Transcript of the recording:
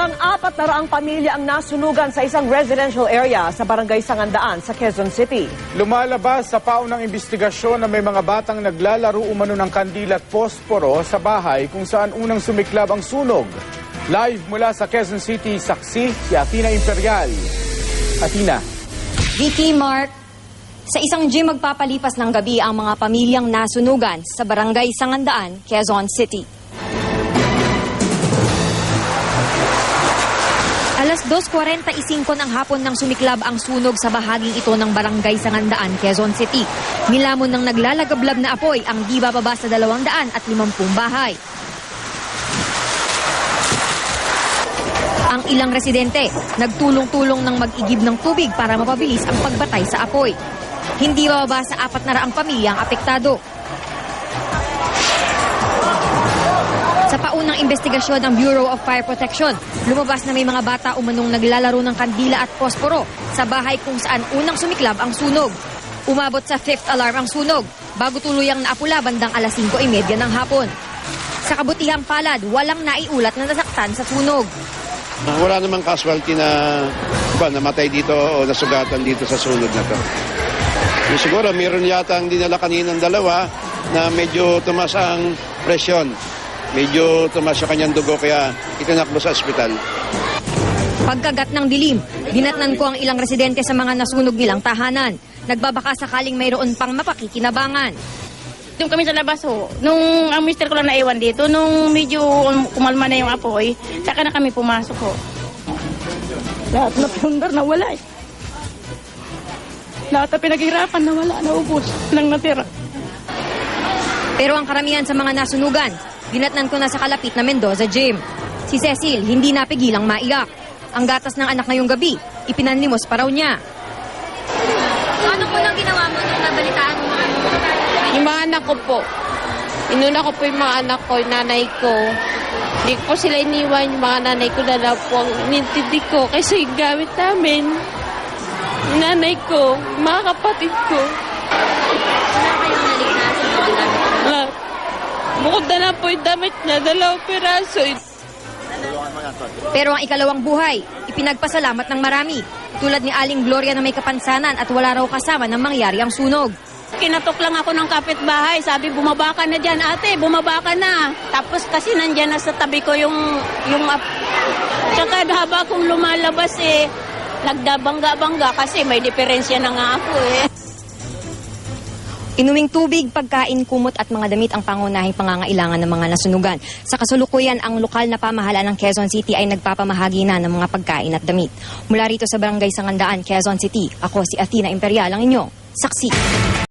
Hanggang 400 pamilya ang nasunugan sa isang residential area sa Barangay Sangandaan sa Quezon City. Lumalabas sa paunang investigasyon na may mga batang naglalaro umano ng kandila at posporo sa bahay kung saan unang sumiklab ang sunog. Live mula sa Quezon City, saksi si Athena Imperial. Athena. Vicky, Mark, sa isang gym magpapalipas ng gabi ang mga pamilyang nasunugan sa Barangay Sangandaan, Quezon City. Alas 2:45 ng hapon nang sumiklab ang sunog sa bahaging ito ng Barangay Sangandaan, Quezon City. Nilamon ng naglalagablab na apoy ang di bababa sa 250 bahay. Ang ilang residente nagtulong-tulong ng mag-igib ng tubig para mapabilis ang pagbatay sa apoy. Hindi bababa sa 400 pamilyang apektado. Sa paunang investigasyon ng Bureau of Fire Protection, lumabas na may mga bata umanong naglalaro ng kandila at posporo sa bahay kung saan unang sumiklab ang sunog. Umabot sa 5th alarm ang sunog bago tuluyang naapula bandang alas 5:30 ng hapon. Sa kabutihang palad, walang naiulat na nasaktan sa sunog. Wala namang casualty na namatay dito o nasugatan dito sa sunog na to. Siguro mayroon yata ang dinala kaninang dalawa na medyo tumas ang presyon. Medyo tumas sa kanyang dugo kaya itinakbo sa ospital. Pagkagat ng dilim, dinatnan ko ang ilang residente sa mga nasunog nilang tahanan. Nagbabaka sakaling mayroon pang mapakikinabangan. Doon kami sa labas ho. Nung ang mister ko lang naiwan dito, nung medyo kumalma na yung apoy, saka na kami pumasok ho. Lahat na pundar na wala eh. Lahat na pinaghirapan na wala, naubos, lang natira. Pero ang karamihan sa mga nasunugan, dinatnan ko na sa kalapit na Mendoza Gym. Si Cecil, hindi napigilang maiyak. Ang gatas ng anak ngayong gabi, ipinanlimos pa raw niya. Ano po nang ginawa mo nung nabalitaan mo? Yung mga anak ko po. Inuna ko po yung mga anak ko, yung nanay ko. Hindi ko po sila iniwan, yung mga nanay ko na lang po ang inintindi ko. Kasi yung gamit namin, yung nanay ko, yung mga kapatid ko. Wala kayong naligtas sa mga gamit? Bukod na lang po yung damit niya, 2 piraso. Pero ang ikalawang buhay, ipinagpasalamat ng marami. Tulad ni Aling Gloria na may kapansanan at wala raw kasama nang mangyari ang sunog. Kinatok lang ako ng kapitbahay, sabi bumaba ka na dyan ate, bumaba ka na. Tapos kasi nandyan na sa tabi ko yung tsaka haba kong lumalabas eh, nagdabangga-bangga kasi may diferensya na nga ako eh. Inuming tubig, pagkain, kumot at mga damit ang pangunahing pangangailangan ng mga nasunugan. Sa kasalukuyan, ang lokal na pamahalaan ng Quezon City ay nagpapamahagi na ng mga pagkain at damit. Mula rito sa Barangay Sangandaan, Quezon City, ako si Athena Imperial, ang inyong saksi.